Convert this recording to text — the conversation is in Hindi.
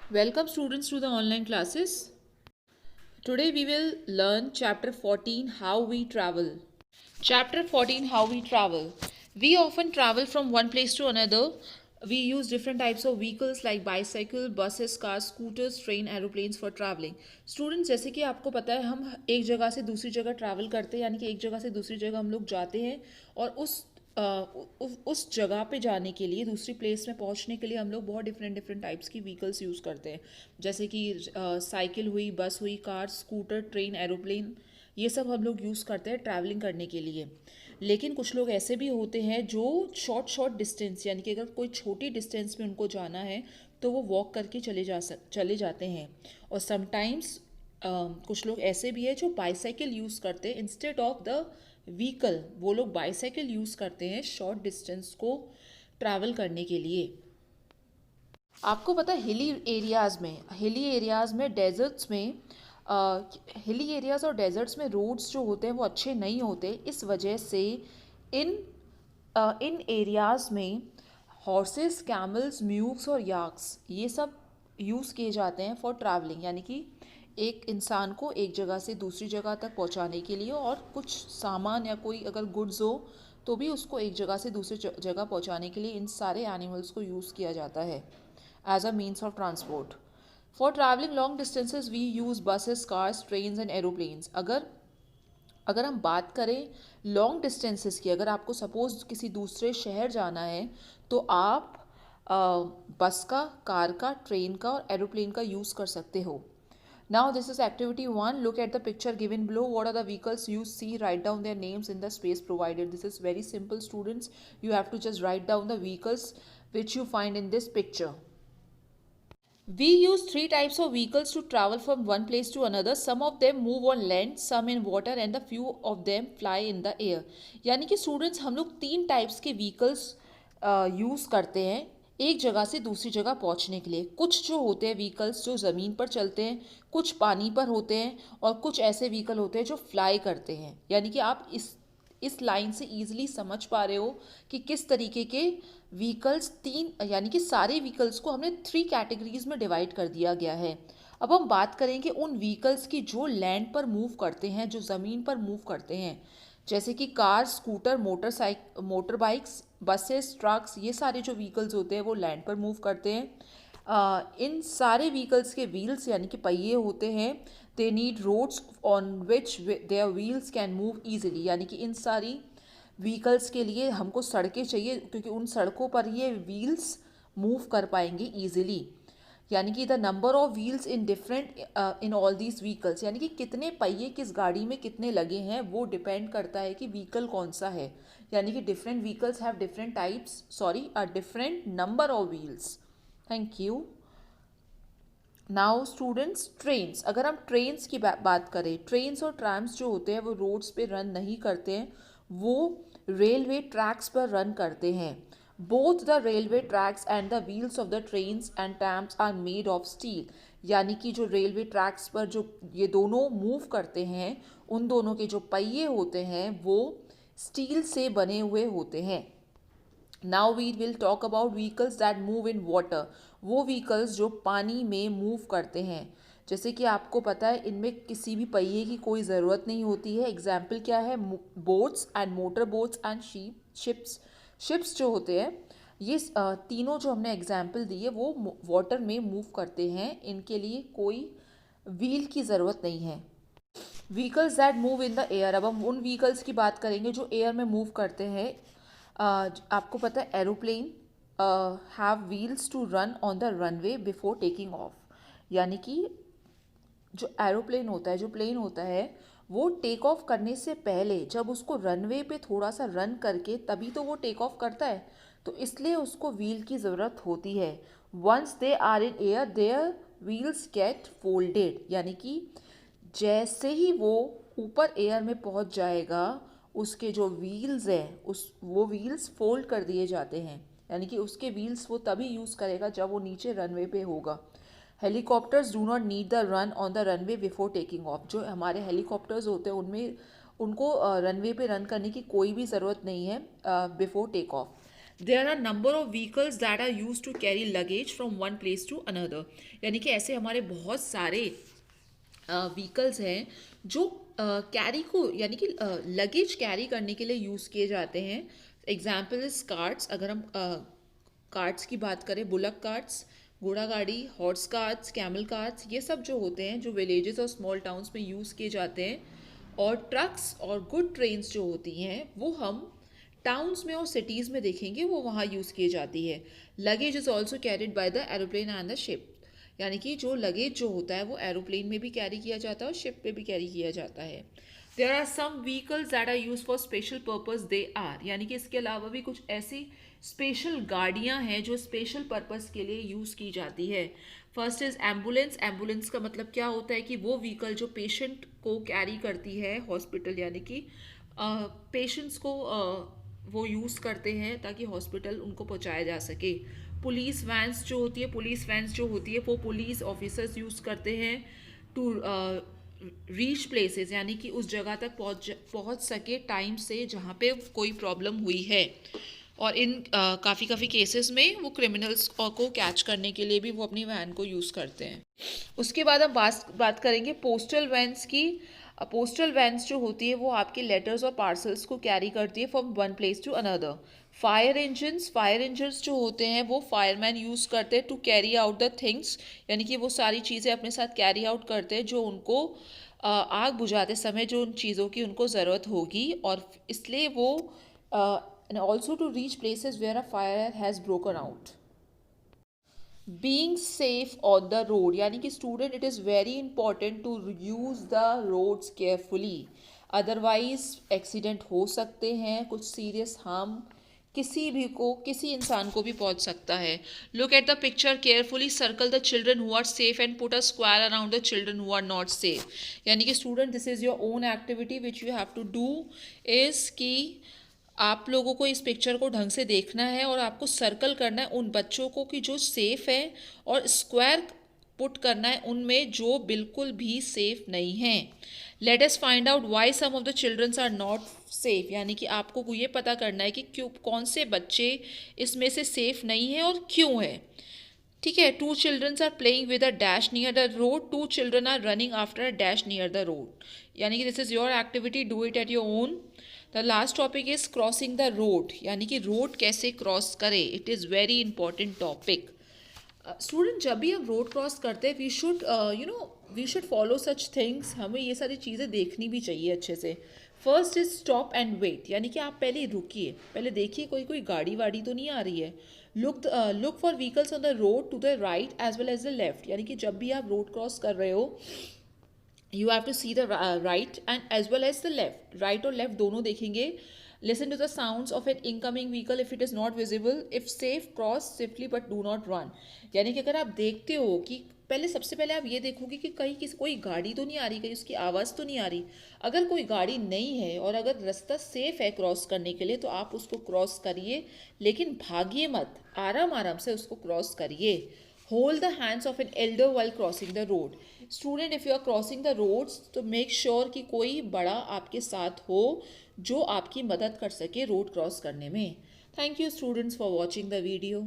Welcome students to the online classes. Today we will learn chapter 14 how we travel. Chapter 14 how we travel. We often travel from one place to another. We use different types of vehicles like bicycle, buses, cars, scooters, train, aeroplanes for traveling. Students जैसे कि आपको पता है हम एक जगह से दूसरी जगह ट्रैवल करते हैं यानी कि एक जगह से दूसरी जगह हम लोग जाते हैं और उस जगह पे जाने के लिए दूसरी प्लेस में पहुंचने के लिए हम लोग बहुत डिफरेंट डिफरेंट टाइप्स की व्हीकल्स यूज़ करते हैं जैसे कि साइकिल हुई, बस हुई, कार, स्कूटर, ट्रेन, एरोप्लेन, ये सब हम लोग यूज़ करते हैं ट्रैवलिंग करने के लिए। लेकिन कुछ लोग ऐसे भी होते हैं जो शॉर्ट शॉर्ट डिस्टेंस यानी कि अगर कोई छोटी डिस्टेंस में उनको जाना है तो वो वॉक करके चले जाते हैं। और समटाइम्स कुछ लोग ऐसे भी हैं जो बाईसाइकिल यूज़ करते हैं इंस्टेड ऑफ द व्हीकल। वो लोग बाईसाइकिल यूज़ करते हैं शॉर्ट डिस्टेंस को ट्रैवल करने के लिए। आपको पता है हिली एरियाज़ में डेजर्ट्स में हिली एरियाज़ और डेजर्ट्स में रोड्स जो होते हैं वो अच्छे नहीं होते। इस वजह से इन इन एरियाज़ में हॉर्सेस, कैमल्स, म्यूक्स और याक्स ये सब यूज़ किए जाते हैं फॉर ट्रैवलिंग यानी कि एक इंसान को एक जगह से दूसरी जगह तक पहुंचाने के लिए और कुछ सामान या कोई अगर गुड्स हो तो भी उसको एक जगह से दूसरी जगह पहुंचाने के लिए इन सारे एनिमल्स को यूज़ किया जाता है as a means of transport. For travelling long distances we use buses, cars, trains and aeroplanes. अगर हम बात करें लॉन्ग डिस्टेंसेस की, अगर आपको सपोज किसी दूसरे शहर जाना है तो आप बस का, कार का, ट्रेन का और एरोप्लेन का यूज़ कर सकते हो। Now this is activity 1. Look at the picture given below. What are the vehicles you see? Write down their names in the space provided. This is very simple, students. You have to just write down the vehicles which you find in this picture. We use three types of vehicles to travel from one place to another. Some of them move on land, some in water and a few of them fly in the air. यानी कि स्टूडेंट्स हम लोग तीन टाइप्स के व्हीकल्स यूज़ करते हैं एक जगह से दूसरी जगह पहुंचने के लिए। कुछ जो होते हैं व्हीकल्स जो ज़मीन पर चलते हैं, कुछ पानी पर होते हैं और कुछ ऐसे व्हीकल होते हैं जो फ्लाई करते हैं। यानी कि आप इस लाइन से ईजिली समझ पा रहे हो कि किस तरीके के व्हीकल्स तीन यानी कि सारे व्हीकल्स को हमने थ्री कैटेगरीज में डिवाइड कर दिया गया है। अब हम बात करेंगे उन व्हीकल्स की जो लैंड पर मूव करते हैं, जो ज़मीन पर मूव करते हैं, जैसे कि car, scooter, motor bikes, buses, trucks, ये सारे जो व्हीकल्स होते हैं वो लैंड पर मूव करते हैं। इन सारे व्हीकल्स के व्हील्स यानी कि पहिए होते हैं। They need roads on which their wheels can move easily. यानी कि इन सारी व्हीकल्स के लिए हमको सड़कें चाहिए क्योंकि उन सड़कों पर ये व्हील्स मूव कर पाएंगे ईजिली। यानी कि the number of wheels in different in all these vehicles यानी कि कितने पहिए किस गाड़ी में कितने लगे हैं वो डिपेंड करता है कि व्हीकल कौन सा है। यानी कि different vehicles have different types a different number of wheels. Thank you. Now students, trains. अगर हम ट्रेन्स की बात करें, ट्रेन्स और ट्रैम्स जो होते हैं वो रोड्स पे रन नहीं करते हैं, वो रेलवे ट्रैक्स पर रन करते हैं। Both the railway tracks and the wheels of the trains and trams are made of steel. यानी कि जो रेलवे ट्रैक्स पर जो ये दोनों मूव करते हैं उन दोनों के जो पहिए होते हैं वो स्टील से बने हुए होते हैं। Now we will talk about vehicles that move in water. वो व्हीकल्स जो पानी में मूव करते हैं, जैसे कि आपको पता है इनमें किसी भी पहिए की कोई ज़रूरत नहीं होती है। एग्जाम्पल क्या है? Boats and motor boats and ships. Ships जो होते हैं ये तीनों जो हमने एग्जाम्पल दी है वो वाटर में मूव करते हैं, इनके लिए कोई व्हील की ज़रूरत नहीं है। Vehicles that move in the air. अब हम उन व्हीकल्स की बात करेंगे जो एयर में मूव करते हैं। आपको पता है aeroplane have wheels to run on the runway before taking off. यानी कि जो एरोप्लेन होता है, जो प्लेन होता है, वो टेक ऑफ करने से पहले जब उसको रनवे पे थोड़ा सा रन करके तभी तो वो टेक ऑफ करता है, तो इसलिए उसको व्हील की ज़रूरत होती है। Once they are in air their wheels get folded. यानी कि जैसे ही वो ऊपर एयर में पहुंच जाएगा उसके जो व्हील्स हैं वो व्हील्स फोल्ड कर दिए जाते हैं। यानी कि उसके व्हील्स वो तभी यूज़ करेगा जब वो नीचे रनवे पे होगा। Helicopters do not need the run on the runway before taking of. जो हमारे हेलीकॉप्टर्स होते हैं उनमें उनको रनवे पे रन करने की कोई भी ज़रूरत नहीं है before take off. There are number of vehicles that are use to carry luggage from one place to another, यानी कि ऐसे हमारे बहुत सारे व्हीकल्स हैं जो कैरी को यानी कि लगेज कैरी करने के लिए यूज़ किए जाते हैं. Example is carts. अगर हम कार्ट्स की बात करें, बुलक कार्ट्स, घोड़ा गाड़ी, हॉर्स कार्ट्स, कैमल कार्ट्स, ये सब जो होते हैं जो विलेजेस और स्मॉल टाउन्स में यूज़ किए जाते हैं. और ट्रक्स और गुड ट्रेन्स जो होती हैं वो हम टाउन्स में और सिटीज़ में देखेंगे, वो वहाँ यूज़ की जाती है. Luggage is also carried by the aeroplane and the ship, यानी कि जो लगेज जो होता है वो एरोप्लेन में भी कैरी किया जाता है और शिप पे भी कैरी किया जाता है. There are some vehicles that are use for special purpose. They are, यानी कि इसके अलावा भी कुछ ऐसी स्पेशल गाड़ियाँ हैं जो स्पेशल पर्पस के लिए यूज़ की जाती है. First is ambulance. एम्बुलेंस का मतलब क्या होता है कि वो व्हीकल जो पेशेंट को कैरी करती है हॉस्पिटल, यानी कि पेशेंट्स को वो यूज़ करते हैं ताकि हॉस्पिटल उनको पहुंचाया जा सके. पुलिस वैन्स जो होती है, पुलिस वैन्स जो होती है वो पुलिस ऑफिसर्स यूज़ करते हैं टू रीच प्लेसेस, यानी कि उस जगह तक पहुंच सके टाइम से जहाँ पे कोई प्रॉब्लम हुई है. और इन काफ़ी केसेस में वो क्रिमिनल्स को कैच करने के लिए भी वो अपनी वैन को यूज़ करते हैं. उसके बाद हम बात करेंगे पोस्टल वैन्स की. पोस्टल वैन्स जो होती है वो आपके लेटर्स और पार्सल्स को कैरी करती है from one place to another. Fire engines जो होते हैं वो फायरमैन यूज़ करते हैं to carry out the things, यानी कि वो सारी चीज़ें अपने साथ कैरी आउट करते हैं जो उनको आग बुझाते समय जो उन चीज़ों की उनको ज़रूरत होगी. और इसलिए वो and also to reach places where a fire has broken out. Being safe on the road, यानी कि student it is very important to use the roads carefully, otherwise accident हो सकते हैं, कुछ सीरियस हार्म किसी इंसान को भी पहुंच सकता है. Look at the picture carefully, circle the children who are safe and put a square around the children who are not safe. यानी कि student this is your own activity which you have to do is कि आप लोगों को इस पिक्चर को ढंग से देखना है और आपको सर्कल करना है उन बच्चों को कि जो सेफ़ है, और स्क्वायर पुट करना है उनमें जो बिल्कुल भी सेफ़ नहीं हैं. Let us find out why some of the childrens are not safe, यानी कि आपको ये पता करना है कि क्यों, कौन से बच्चे इसमें से सेफ़ नहीं हैं और क्यों है. ठीक है. 2 childrens are playing with a dash near the road. 2 children are running after a dash near the road, यानी कि this is your activity, do it at your own. The last topic is crossing the road, यानी कि रोड कैसे क्रॉस करें. It is very important topic. Student जब भी हम रोड क्रॉस करते हैं we should follow such things. हमें ये सारी चीज़ें देखनी भी चाहिए अच्छे से. First is stop and wait, यानी कि आप पहले रुकिए, पहले देखिए कोई गाड़ी वाड़ी तो नहीं आ रही है. Look for vehicles on the road to the right as well as the left, यानी कि जब भी आप रोड क्रॉस कर रहे हो you have to see the right and as well as the left. right और left दोनों देखेंगे. listen to the sounds of an incoming vehicle if it is not visible. if safe, cross safely but do not run. यानी कि अगर आप देखते हो कि सबसे पहले आप ये देखोगे कि कहीं कोई गाड़ी तो नहीं आ रही, कहीं उसकी आवाज़ तो नहीं आ रही. अगर कोई गाड़ी नहीं है और अगर रास्ता सेफ है क्रॉस करने के लिए तो आप उसको क्रॉस करिए, लेकिन भागिए मत, आराम आराम से उसको क्रॉस करिए. Hold the hands of an elder while crossing the road. Student, if you are crossing the roads, तो make sure कि कोई बड़ा आपके साथ हो जो आपकी मदद कर सके रोड क्रॉस करने में. Thank you students for watching the video.